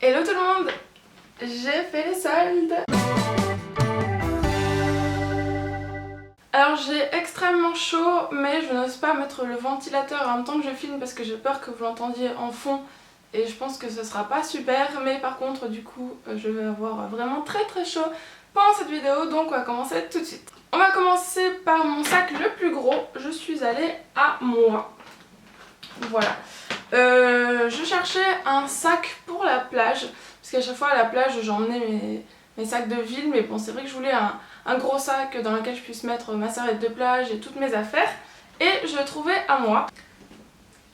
Hello tout le monde, j'ai fait les soldes. Alors j'ai extrêmement chaud mais je n'ose pas mettre le ventilateur en même temps que je filme parce que j'ai peur que vous l'entendiez en fond et je pense que ce sera pas super, mais par contre du coup je vais avoir vraiment très chaud pendant cette vidéo, donc on va commencer tout de suite. On va commencer par mon sac le plus gros. Je suis allée à Moi. Voilà. Je cherchais un sac pour la plage, parce qu'à chaque fois à la plage j'emmenais mes sacs de ville, mais bon c'est vrai que je voulais un gros sac dans lequel je puisse mettre ma serviette de plage et toutes mes affaires, et je l'ai trouvé à Moi.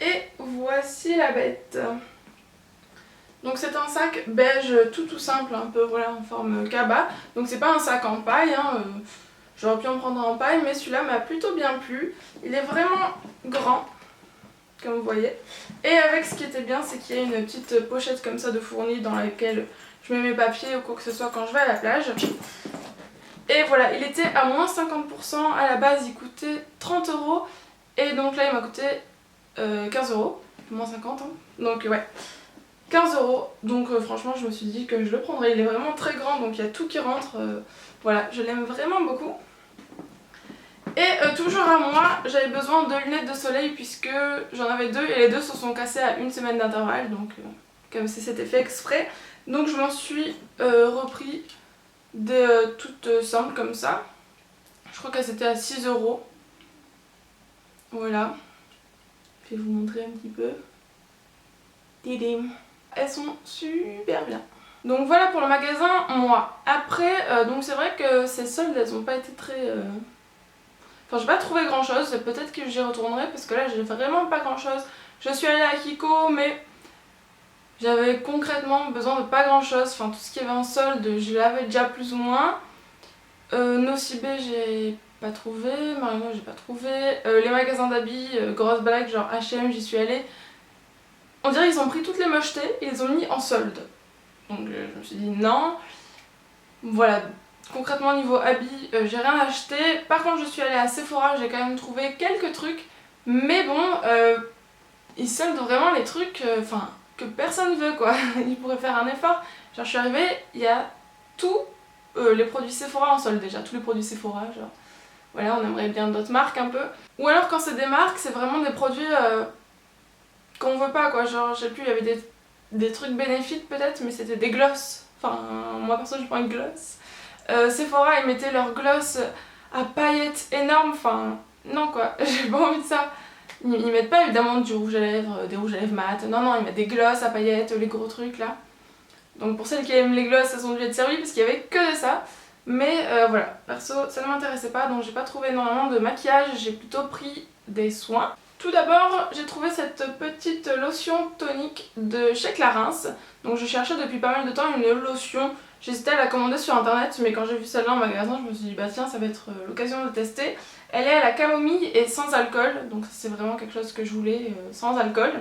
Et voici la bête. Donc c'est un sac beige tout simple, un peu voilà en forme cabas, donc c'est pas un sac en paille, hein, j'aurais pu en prendre en paille, mais celui-là m'a plutôt bien plu. Il est vraiment grand, comme vous voyez. Et avec ce qui était bien, c'est qu'il y a une petite pochette comme ça de fourni dans laquelle je mets mes papiers ou quoi que ce soit quand je vais à la plage. Et voilà, il était à moins 50%, à la base il coûtait 30 €, et donc là il m'a coûté 15 €, moins 50 hein. Donc ouais, 15 €, donc franchement je me suis dit que je le prendrais, il est vraiment très grand, donc il y a tout qui rentre, voilà, je l'aime vraiment beaucoup. Et toujours à Moi, j'avais besoin de lunettes de soleil puisque j'en avais deux et les deux se sont cassées à une semaine d'intervalle, donc comme si c'était fait exprès. Donc je m'en suis repris des toutes simples comme ça. Je crois qu'elles étaient à 6 €. Voilà. Je vais vous montrer un petit peu. Tidim. Elles sont super bien. Donc voilà pour le magasin Moi. Après, donc c'est vrai que ces soldes, elles n'ont pas été très... Enfin, j'ai pas trouvé grand chose, peut-être que j'y retournerai parce que là j'ai vraiment pas grand chose. Je suis allée à Kiko, mais j'avais concrètement besoin de pas grand chose. Enfin, tout ce qui avait en solde, je l'avais déjà plus ou moins. Nocibé, j'ai pas trouvé. Marino, j'ai pas trouvé. Les magasins d'habits, grosse blague, genre H&M, j'y suis allée. On dirait qu'ils ont pris toutes les mochetés et ils ont mis en solde. Donc je me suis dit non. Voilà. Concrètement niveau habits, j'ai rien acheté. Par contre je suis allée à Sephora, j'ai quand même trouvé quelques trucs. Mais bon, ils soldent vraiment les trucs que personne veut quoi. Ils pourraient faire un effort. Genre je suis arrivée, il y a tous les produits Sephora en solde déjà. Tous les produits Sephora, genre voilà, on aimerait bien d'autres marques un peu. Ou alors quand c'est des marques, c'est vraiment des produits qu'on veut pas quoi. Genre je sais plus, il y avait des trucs bénéfiques peut-être, mais c'était des glosses. Enfin moi perso je prends une gloss. Sephora ils mettaient leur gloss à paillettes énormes, enfin non quoi, j'ai pas envie de ça. Ils mettent pas évidemment du rouge à lèvres, des rouges à lèvres mat, non, ils mettent des glosses à paillettes, les gros trucs là. Donc pour celles qui aiment les glosses, elles ont dû être servies parce qu'il y avait que de ça. Mais voilà, perso ça ne m'intéressait pas, donc j'ai pas trouvé énormément de maquillage, j'ai plutôt pris des soins. Tout d'abord, j'ai trouvé cette petite lotion tonique de chez Clarins. Donc je cherchais depuis pas mal de temps une lotion. J'hésitais à la commander sur internet, mais quand j'ai vu celle-là en magasin, je me suis dit bah tiens, ça va être l'occasion de tester. Elle est à la camomille et sans alcool, donc c'est vraiment quelque chose que je voulais, sans alcool.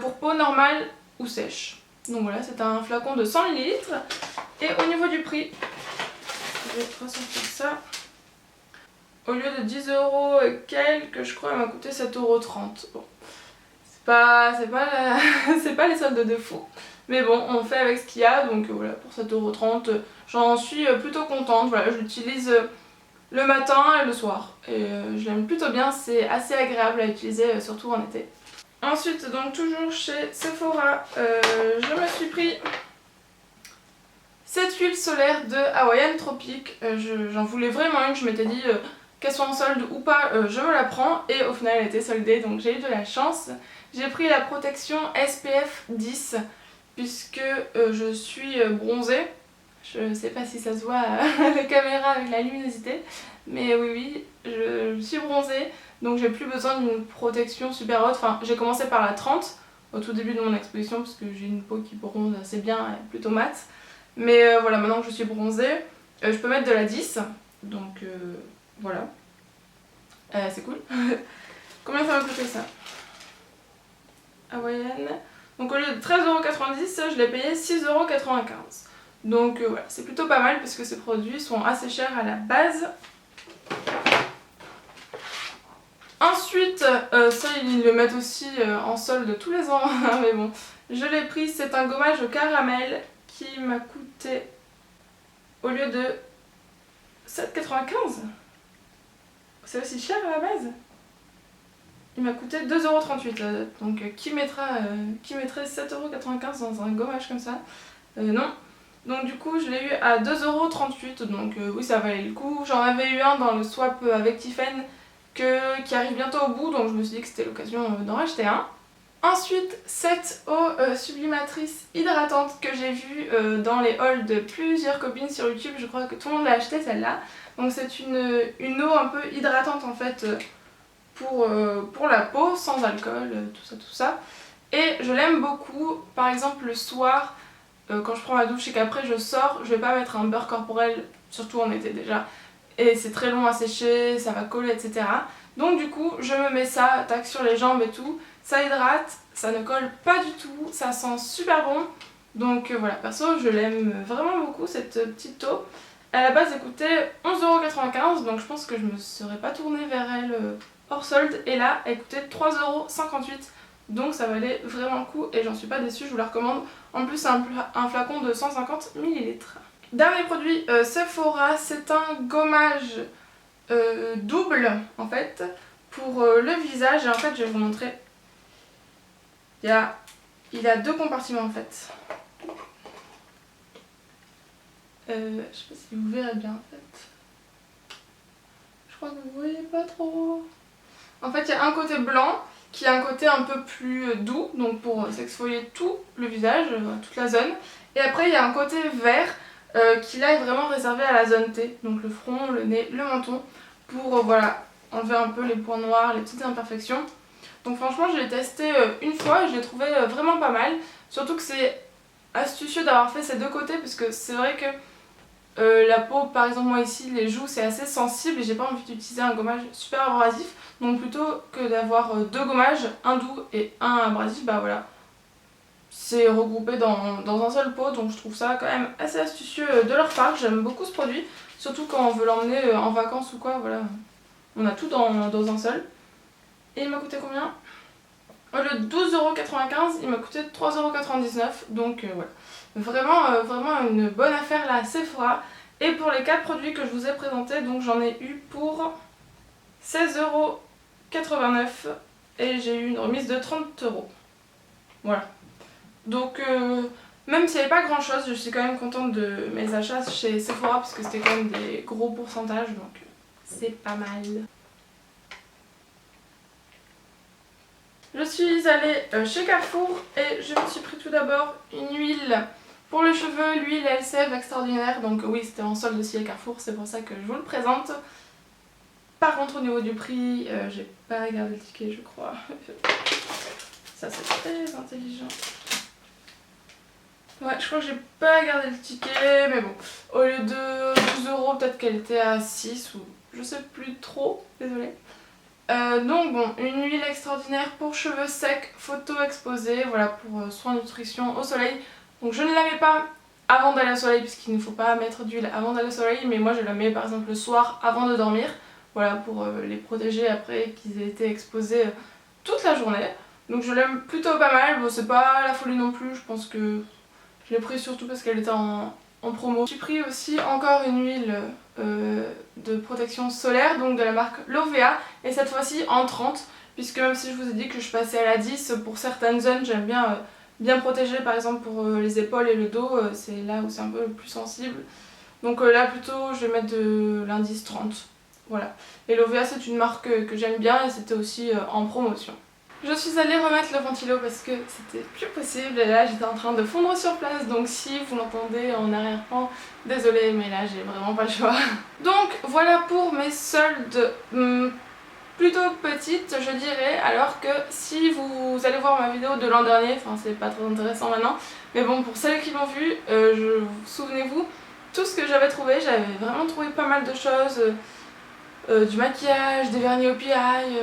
Pour peau normale ou sèche. Donc voilà, c'est un flacon de 100 ml. Et au niveau du prix, je vais ressortir ça. Au lieu de 10 € et quelques, je crois, elle m'a coûté 7,30 €. Bon, c'est pas les soldes de fou. Mais bon, on fait avec ce qu'il y a, donc voilà, pour 7,30 €, j'en suis plutôt contente. Voilà, je l'utilise le matin et le soir. Et je l'aime plutôt bien, c'est assez agréable à utiliser, surtout en été. Ensuite, donc toujours chez Sephora, je me suis pris cette huile solaire de Hawaiian Tropic. J'en voulais vraiment une, je m'étais dit qu'elle soit en solde ou pas, je me la prends, et au final elle était soldée, donc j'ai eu de la chance. J'ai pris la protection SPF 10 puisque je suis bronzée. Je sais pas si ça se voit à la caméra avec la luminosité, mais oui, je suis bronzée, donc j'ai plus besoin d'une protection super haute. Enfin, j'ai commencé par la 30 au tout début de mon exposition parce que j'ai une peau qui bronze assez bien, elle est plutôt mate. Mais voilà, maintenant que je suis bronzée, je peux mettre de la 10, donc voilà. C'est cool. Combien ça m'a coûté ça? Hawaiian. Donc au lieu de 13,90 €, je l'ai payé 6,95 €. Donc voilà, c'est plutôt pas mal parce que ces produits sont assez chers à la base. Ensuite, ça ils le mettent aussi en solde tous les ans, mais bon, Je l'ai pris, c'est un gommage au caramel qui m'a coûté au lieu de 7,95 €. C'est aussi cher à la base. Il m'a coûté 2,38 €. Donc qui mettrait 7,95 € dans un gommage comme ça? Non. Donc du coup je l'ai eu à 2,38 €. Donc oui, ça valait le coup. J'en avais eu un dans le swap avec Tiffen qui arrive bientôt au bout. Donc je me suis dit que c'était l'occasion d'en racheter un. Ensuite, cette eau sublimatrice hydratante que j'ai vue dans les hauls de plusieurs copines sur YouTube. Je crois que tout le monde l'a acheté celle-là. Donc c'est une eau un peu hydratante en fait pour la peau, sans alcool, tout ça. Et je l'aime beaucoup. Par exemple le soir, quand je prends ma douche et qu'après je sors, je vais pas mettre un beurre corporel, surtout en été déjà. Et c'est très long à sécher, ça va coller, etc. Donc du coup, je me mets ça, tac, sur les jambes et tout. Ça hydrate, ça ne colle pas du tout, ça sent super bon. Donc voilà, perso, je l'aime vraiment beaucoup cette petite eau. À la base, elle coûtait 11,95 €, donc je pense que je me serais pas tournée vers elle hors solde. Et là, elle coûtait 3,58 €, donc ça valait vraiment le coup et j'en suis pas déçue, je vous la recommande. En plus, c'est un flacon de 150 ml. Dernier produit Sephora, c'est un gommage double en fait pour le visage. Et en fait, je vais vous montrer. Il a deux compartiments en fait. Je sais pas si vous verrez bien en fait. Je crois que vous voyez pas trop. En fait, il y a un côté blanc qui a un côté un peu plus doux, donc pour s'exfolier tout le visage, toute la zone. Et après, il y a un côté vert qui là est vraiment réservé à la zone T, donc le front, le nez, le menton, pour voilà, enlever un peu les points noirs, les petites imperfections. Donc franchement, je l'ai testé une fois et je l'ai trouvé vraiment pas mal. Surtout que c'est astucieux d'avoir fait ces deux côtés, parce que c'est vrai que la peau, par exemple moi ici, les joues, c'est assez sensible et j'ai pas envie d'utiliser un gommage super abrasif. Donc plutôt que d'avoir deux gommages, un doux et un abrasif, bah voilà, c'est regroupé dans un seul pot. Donc je trouve ça quand même assez astucieux de leur part. J'aime beaucoup ce produit, surtout quand on veut l'emmener en vacances ou quoi, voilà. On a tout dans un seul. Et il m'a coûté combien? Au lieu de 12,95 €, il m'a coûté 3,99 €. Donc voilà. Vraiment une bonne affaire là à Sephora. Et pour les 4 produits que je vous ai présentés, donc j'en ai eu pour 16,89 € et j'ai eu une remise de 30 €. Voilà. Donc même s'il n'y avait pas grand chose, je suis quand même contente de mes achats chez Sephora parce que c'était quand même des gros pourcentages, donc c'est pas mal. Je suis allée chez Carrefour et je me suis pris tout d'abord une huile pour les cheveux, l'huile LCF extraordinaire. Donc oui, c'était en solde aussi à Carrefour, c'est pour ça que je vous le présente. Par contre au niveau du prix, j'ai pas regardé le ticket je crois. Ça c'est très intelligent. Ouais, je crois que j'ai pas regardé le ticket, mais bon. Au lieu de 12 €, peut-être qu'elle était à 6 ou je sais plus trop, désolée. Donc bon, une huile extraordinaire pour cheveux secs, photo exposée, voilà, pour soin nutrition au soleil. Donc je ne la mets pas avant d'aller au soleil puisqu'il ne faut pas mettre d'huile avant d'aller au soleil, mais moi je la mets par exemple le soir avant de dormir, voilà, pour les protéger après qu'ils aient été exposés toute la journée. Donc je l'aime plutôt pas mal, bon c'est pas la folie non plus, je pense que je l'ai pris surtout parce qu'elle était en promo. J'ai pris aussi encore une huile de protection solaire, donc de la marque Lovea, et cette fois-ci en 30, puisque même si je vous ai dit que je passais à la 10, pour certaines zones j'aime bien protéger, par exemple pour les épaules et le dos, c'est là où c'est un peu le plus sensible. Donc là plutôt je vais mettre de l'indice 30, voilà. Et Lovea c'est une marque que j'aime bien et c'était aussi en promotion. Je suis allée remettre le ventilo parce que c'était plus possible et là j'étais en train de fondre sur place, donc si vous l'entendez en arrière-plan, désolée mais là j'ai vraiment pas le choix. Donc voilà pour mes soldes plutôt petites je dirais, alors que si vous allez voir ma vidéo de l'an dernier, enfin c'est pas très intéressant maintenant, mais bon pour celles qui l'ont vu, souvenez-vous, tout ce que j'avais trouvé, j'avais vraiment trouvé pas mal de choses. Du maquillage, des vernis au PI,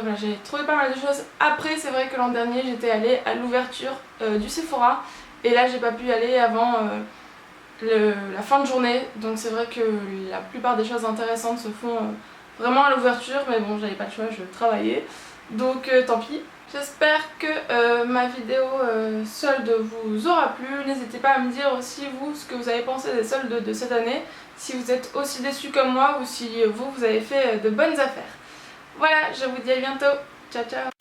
voilà, j'ai trouvé pas mal de choses. Après c'est vrai que l'an dernier j'étais allée à l'ouverture du Sephora et là j'ai pas pu y aller avant la fin de journée, donc c'est vrai que la plupart des choses intéressantes se font vraiment à l'ouverture, mais bon j'avais pas le choix, je travaillais, donc tant pis. J'espère que ma vidéo solde vous aura plu. N'hésitez pas à me dire aussi vous ce que vous avez pensé des soldes de cette année. Si vous êtes aussi déçus comme moi ou si vous avez fait de bonnes affaires. Voilà, je vous dis à bientôt. Ciao ciao.